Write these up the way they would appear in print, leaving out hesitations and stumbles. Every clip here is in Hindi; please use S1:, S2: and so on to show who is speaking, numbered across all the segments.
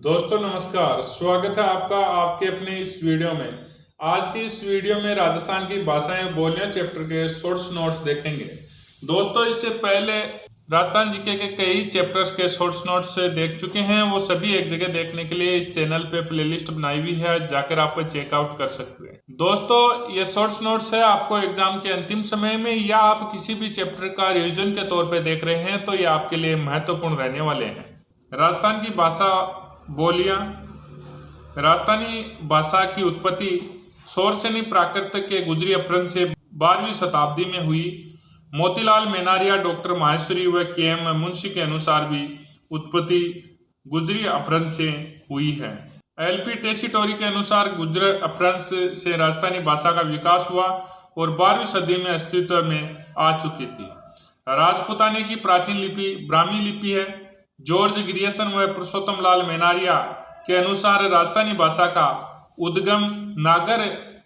S1: दोस्तों नमस्कार, स्वागत है आपका आपके अपने इस वीडियो में। आज की इस वीडियो में राजस्थान की भाषाएं बोलियां चैप्टर के शॉर्ट्स नोट्स देखेंगे। दोस्तों इससे पहले राजस्थान जीके के कई चैप्टर्स के शॉर्ट्स नोट्स देख चुके हैं, वो सभी एक जगह देखने के लिए इस चैनल पे प्लेलिस्ट बनाई हुई है, जाकर आप चेकआउट कर सकते हैं। दोस्तों ये शॉर्ट्स नोट्स है आपको एग्जाम के अंतिम समय में या आप किसी भी चैप्टर का रिविजन के तौर पर देख रहे हैं तो ये आपके लिए महत्वपूर्ण रहने वाले हैं। राजस्थान की भाषा बोलियां। राजस्थानी भाषा की उत्पत्ति शौरसेनी प्राकृत के गुजरी अपभ्रंश से 12वीं शताब्दी में हुई। मोतीलाल मेनारिया, डॉक्टर माहेश्वरी व के.एम. मुंशी के अनुसार भी उत्पत्ति गुजरी अपभ्रंश से हुई है। एल.पी. टेसीटोरी के अनुसार गुजर अपभ्रंश से राजस्थानी भाषा का विकास हुआ और 12वीं सदी में अस्तित्व में आ चुकी थी। राजपूतानी की प्राचीन लिपि ब्राह्मी लिपि है। जॉर्ज ग्रियर्सन व पुरुषोत्तम लाल मेनारिया के अनुसार राजस्थानी भाषा का उद्गम नागर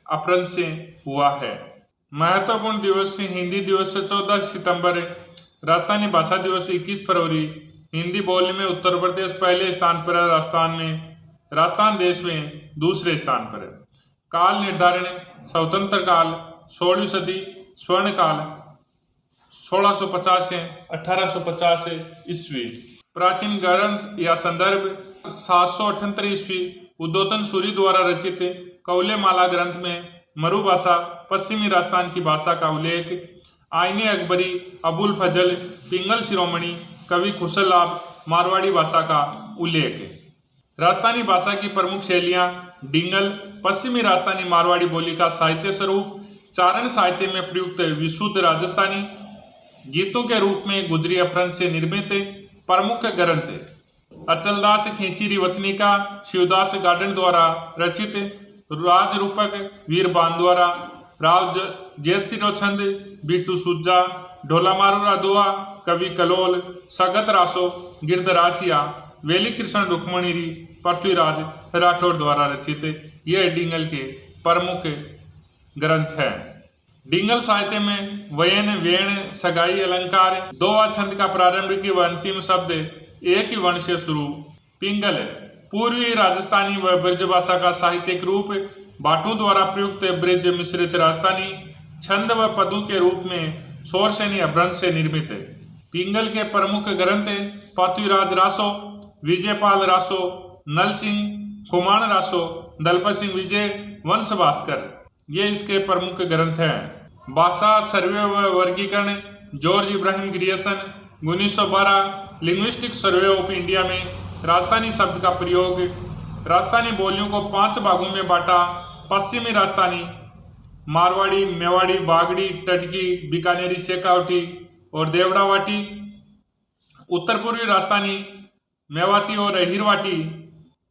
S1: अपभ्रंश से हुआ है। महत्वपूर्ण दिवस हिंदी दिवस 14 सितंबर, राजस्थानी भाषा दिवस 21 फरवरी। हिंदी बोलने में उत्तर प्रदेश पहले स्थान पर है, राजस्थान देश में दूसरे स्थान पर है। काल निर्धारण स्वतंत्र काल 16वीं सदी, स्वर्ण काल 1650 से 1850 ईस्वी। प्राचीन ग्रंथ या संदर्भ 778 ईस्वी उद्योतन सूरी द्वारा रचित कौलेमाला ग्रंथ में मरु भाषा पश्चिमी राजस्थान की भाषा का उल्लेख। आईने अकबरी, अबुल फजल, पिंगल शिरोमणि, कवि खुशलाभ, मारवाड़ी भाषा का उल्लेख। राजस्थानी भाषा की प्रमुख शैलियाँ डिंगल, पश्चिमी राजस्थानी मारवाड़ी बोली का साहित्य स्वरूप, चारण साहित्य में प्रयुक्त विशुद्ध राजस्थानी, गीतों के रूप में गुजरी अपभ्रंश से निर्मित प्रमुख ग्रंथ अचलदास खींचीरी वचनिका, शिवदास गार्डन द्वारा रचित राज रूपक, वीर बांद्वारा, राव जेतसिरो छंद, बीटू सुज्जा, ढोला मारूरा दुआ, कवि कलोल, सगत रासो, गिरधरासिया, वेली कृष्ण रुक्मणीरी, पृथ्वीराज राठौर द्वारा रचित यह डिंगल के प्रमुख ग्रंथ है। डिंगल साहित्य में वयन, वेण, सगाई, अलंकार, दोवा छंद का प्रारंभिक व अंतिम शब्द एक ही वर्ण से शुरू। पिंगल पूर्वी राजस्थानी व ब्रज भाषा का साहित्यिक रूप, बाटू द्वारा प्रयुक्त ब्रज मिश्रित राजस्थानी छंद व पदों के रूप में शौरसेनी अपभ्रंश से निर्मित है। पिंगल के प्रमुख ग्रंथ पृथ्वीराज रासो, विजयपाल रासो, नल सिंह, कुमाण रासो, दलपत सिंह विजय, वंश भास्कर, ये इसके प्रमुख ग्रंथ हैं। भाषा सर्वे व वर्गीकरण George Ibrahim Grierson 1912 linguistic survey of India में राजस्थानी शब्द का प्रयोग। राजस्थानी बोलियों को 5 भागों में बांटा। पश्चिमी राजस्थानी, मारवाड़ी, मेवाड़ी, बागड़ी, टडकी, बीकानेरी, शेखावटी और देवड़ावाटी। उत्तर पूर्वी राजस्थानी मेवाती और अहिरवाटी।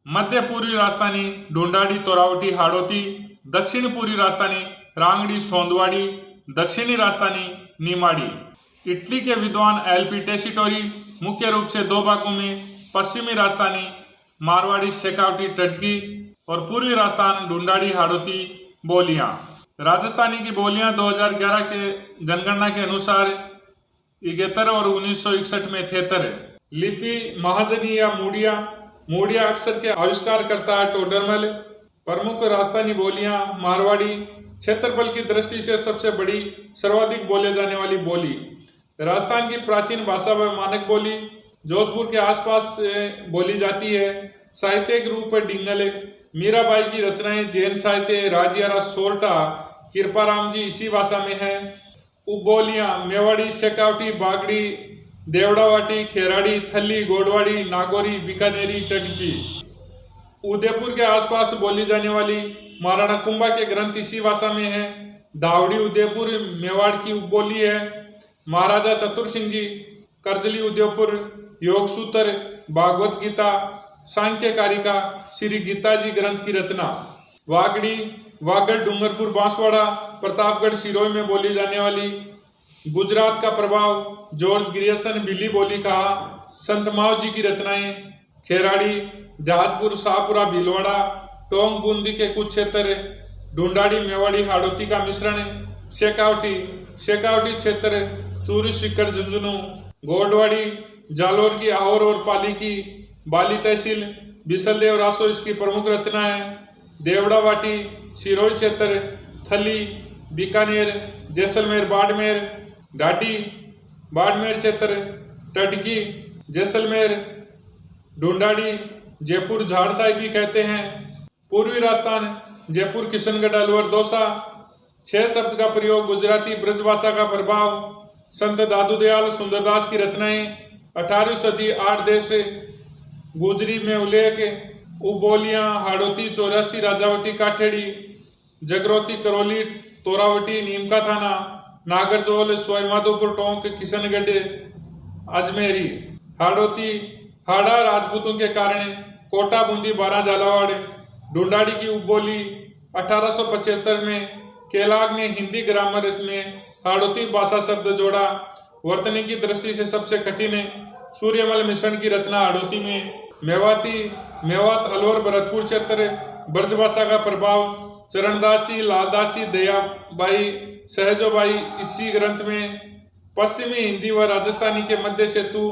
S1: मध्य पूर्वी राजस्थानी ढूंढाड़ी, तोरावटी, हाड़ौती। दक्षिण पूर्वी राजस्थानी रांगड़ी, सोंदवाड़ी। दक्षिणी राजस्थानी नीमाड़ी। इटली के विद्वान एल.पी. टेसीटोरी मुख्य रूप से 2 भागों में पश्चिमी राजस्थानी मारवाड़ी, शेखावटी, टडकी और पूर्वी राजस्थान ढूंढाड़ी, हाड़ौती बोलियां। राजस्थानी की बोलियां 2011 के जनगणना के अनुसार 71 और 1961 में 73। लिपि महाजनी या मूडिया अक्षर के आविष्कारकर्ता टोडरमल। प्रमुख राजस्थानी बोलियां मारवाड़ी, क्षेत्रफल की दृष्टि से सबसे बड़ी, सर्वाधिक बोले जाने वाली बोली। राजस्थान की प्राचीन भाषा व मानक बोली जोधपुर के आसपास से बोली जाती है। साहित्यिक रूप डिंगल। मीराबाई की रचनाएं जैन साहित्य, राजियारा, सोरठा, कृपाराम जी इसी भाषा में है। उपबोलियां मेवाड़ी, शेखावटी, बागड़ी, देवड़ावाटी, खेराड़ी, थल्ली, गोडवाड़ी, नागौरी, बीकानेरी, टडकी। उदयपुर के आसपास बोली जाने वाली महाराणा कुंभा के ग्रंथ इसी भाषा में है। दावड़ी उदयपुर मेवाड़ की उपबोली है। महाराजा चतुर सिंह जी, करजली उदयपुर, योगसूत्र, भागवत गीता, सांख्य कारिका, श्री गीता जी ग्रंथ की रचना। वागड़ी, वागड़, डूंगरपुर, बांसवाड़ा, प्रतापगढ़, सिरोही में बोली जाने वाली। गुजरात का प्रभाव जॉर्ज ग्रियर्सन बिली बोली कहा। संत माव जी की रचनाएं। खेराड़ी, जहाजपुर, शाहपुरा, भीलवाड़ा, टोंग, बूंदी के कुछ क्षेत्र। ढूंढाड़ी, मेवाड़ी, हाड़ौती का मिश्रण। शेखावटी क्षेत्र चूरू, सीकर, झुंझुनू। गोडवाड़ी, जालोर की आहोर और पाली की बाली तहसील। बिसलदेव रासो इसकी प्रमुख रचना है। देवड़ा वाटी, सिरोही क्षेत्र, थली, बीकानेर, जैसलमेर, बाड़मेर, ढाटी, बाड़मेर क्षेत्र, टडकी, जैसलमेर, ढूंढाड़ी, जयपुर झाड़साई भी कहते हैं। पूर्वी राजस्थान, जयपुर, किशनगढ़, अलवर, दौसा। 6 शब्द का प्रयोग, गुजराती ब्रजभाषा का प्रभाव, संत दादू दयाल सुंदरदास की रचनाएं, 18वीं सदी, 8 देश, गुजरी में उल्लेख, उबोलियां, हाड़ोती, 84, राजावटी, काठेड़ी, जगरोती, करौली, तोरावटी, नीमका थाना, नागरजोल, सवाईमाधोपुर, टोंक, किशनगढ़, अजमेरी। हाड़ोती, हाड़ा राजपूतों के कारण, कोटा, बूंदी, 12, झालावाड़। ढूंढाड़ी की उपबोली 1875 में केलाग ने हिंदी ग्रामर में हाड़ोती भाषा शब्द जोड़ा। वर्तनी की दृष्टि से सबसे कठिन है। सूर्यमल मिश्रण की रचना हाड़ोती में। मेवाती, मेवात, अलवर, भरतपुर क्षेत्र, ब्रजभाषा का प्रभाव। चरणदासी, लालदासी, दयाबाई, सहजोबाई इसी ग्रंथ में। पश्चिमी हिंदी व राजस्थानी के मध्य सेतु,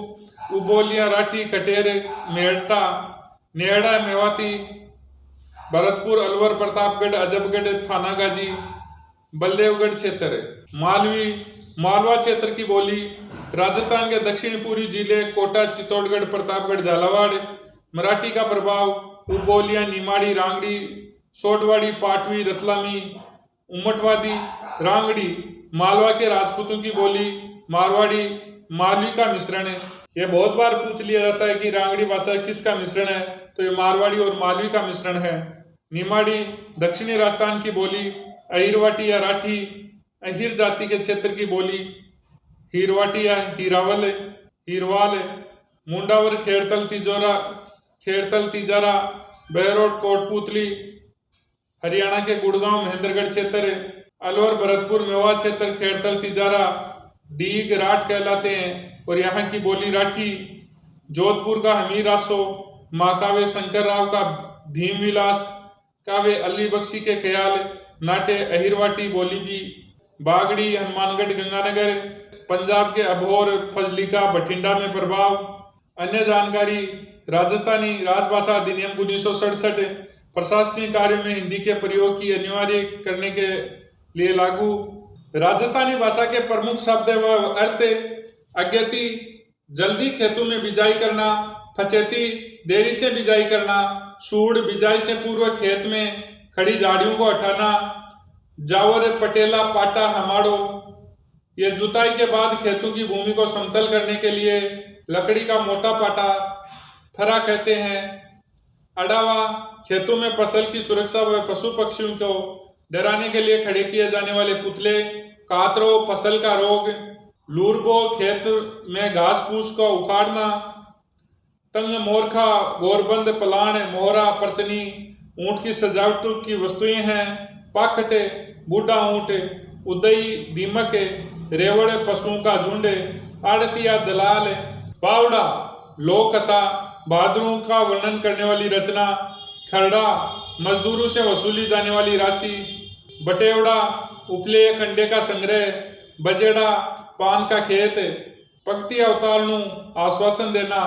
S1: उबोलियां, राठी, कटेर, मेहटा, नेहड़ा, मेवाती, भरतपुर, अलवर, प्रतापगढ़, अजबगढ़, थानागाजी, बलदेवगढ़ क्षेत्र। मालवी, मालवा क्षेत्र की बोली। राजस्थान के दक्षिण पूर्वी जिले कोटा, चित्तौड़गढ़, प्रतापगढ़, झालावाड़। मराठी का प्रभाव, उबोलियां, निमाड़ी, रांगड़ी, सोटवाड़ी, पाटवी, रतलामी, उमटवादी, रांगड़ी। मालवा के राजपूतों की बोली। मारवाड़ी, मालवी का मिश्रण है। ये बहुत बार पूछ लिया जाता है कि रांगड़ी भाषा किसका मिश्रण है, तो ये मारवाड़ी और मालवी का मिश्रण है। निमाड़ी, दक्षिणी राजस्थान की बोली। अहिरवाटी या राठी, अहिर जाति के क्षेत्र की बोली। हीरवाटी या हीरावल, हीरवाल। मुंडावर, खेड़तल, तिजोरा, खेड़तल, तिजारा, बहरोड, कोटपुतली, हरियाणा के गुड़गांव, महेंद्रगढ़ क्षेत्र। अलवर, भरतपुर, मेवात क्षेत्र, खेड़तल, तिजारा, डीग, राठ कहलाते हैं और यहाँ की बोली राठी। जोधपुर का हमीर रासो, महाकाव्य शंकर राव का भीमविलास, काव्य अली बख्शी के ख्याल, नाट्य अहिरवाटी बोली भी। बागड़ी, हनुमानगढ़, गंगानगर, पंजाब के अबोहर, फजलिका, बठिंडा में प्रभाव। अन्य जानकारी, राजस्थानी राजभाषा अधिनियम 1967 प्रशासनिक कार्यों में हिंदी के प्रयोग की अनिवार्य करने के लिए लागू। राजस्थानी भाषा के प्रमुख शब्द व अर्थ: अज्ञति, जल्दी खेतों में बिजाई करना। फचेती, देरी से बिजाई करना। सूड़, बिजाई से पूर्व खेत में खड़ी झाड़ियों को हटाना। जावर, पटेला, पाटा, हमाड़ो, ये जुताई के बाद खेतों की भूमि को समतल करने के लिए लकड़ी का मोटा पाटा थरा कहते हैं। अडावा, खेतों में फसल की सुरक्षा व पशु पक्षियों को डराने के लिए खड़े किए जाने वाले पुतले। कातरो, फसल का रोग। लूरबो, खेत में घास फूस को उखाड़ना। तंग, मोरखा, गोरबंद, पलाण, मोहरा, परचनी ऊंट की सजावट की वस्तुएं हैं। पाखट, बूढ़ा ऊंट। उदई, दीमक, रेवड़, पशुओं का झुंड। आड़तिया, दलाल। पावड़ा, लोक कथा, बहादुरों का वर्णन करने वाली रचना। खरड़ा, मजदूरों से वसूली जाने वाली राशि। बटेवड़ा, उपले कंडे का संग्रह। बजेड़ा, पान का खेत। पंक्तियां उतारणु, आश्वासन देना।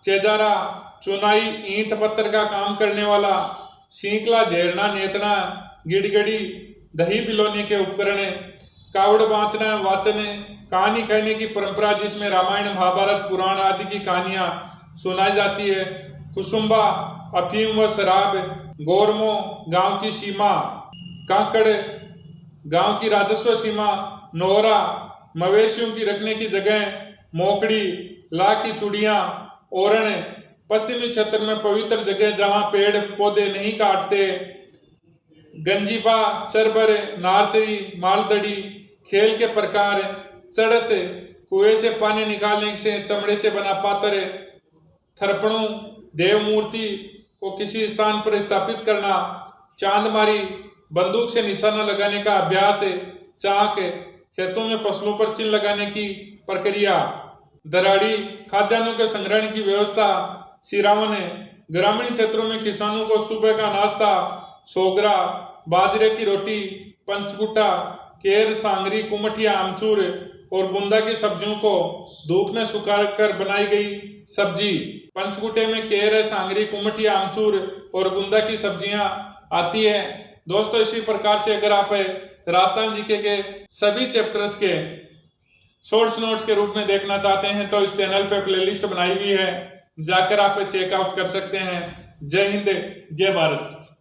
S1: चेजारा, चुनाई, ईंट पत्थर का काम करने वाला। सींकला, झेरना, नेतना। गिड़गड़ी, दही बिलोने के उपकरण। कावड़ बाँचना, वाचन, कहानी कहने की परंपरा जिसमें रामायण, महाभारत, पुराण आदि की कहानियां सुनाई जाती है। कुसुम्बा, अफीम व शराब। गोरमो, गांव की सीमा। कांकड़, गांव की राजस्व सीमा। नोहरा, मवेशियों की रखने की जगह। मोकड़ी, ला की चूड़ियां। ओरण, पश्चिमी क्षेत्र में पवित्र जगह जहां पेड़ पौधे नहीं काटते। गंजीफा, चरबर, नारचरी, मालदड़ी, खेल के प्रकार। चड़स, कुएं से पानी निकालने से चमड़े से बना पात्र। थरपणु, देव मूर्ति को किसी स्थान पर स्थापित करना। चांदमारी, बंदूक से निशाना लगाने का अभ्यास। चाक, खेतों में फसलों पर चिन्ह लगाने की प्रक्रिया। दराड़ी, खाद्यान्नों के संग्रहण की व्यवस्था। सिरावन, ग्रामीण क्षेत्रों में किसानों को सुबह का नाश्ता। सोगरा, बाजरे की रोटी। पंचकुटा, केर, सांगरी, कुमठिया, आमचूर और बुंदा की सब्जियों को धूप में सुखाकर बनाई गई सब्जी, पंचकुटे में केर, सांगरी, कुमटी, आमचूर और गुंदा की सब्जियां आती है। दोस्तों इसी प्रकार से अगर आप राजस्थान जीके के सभी चैप्टर्स के शॉर्ट्स नोट्स के रूप में देखना चाहते हैं तो इस चैनल पे प्लेलिस्ट बनाई हुई है, जाकर आप चेकआउट कर सकते हैं। जय हिंद, जय भारत।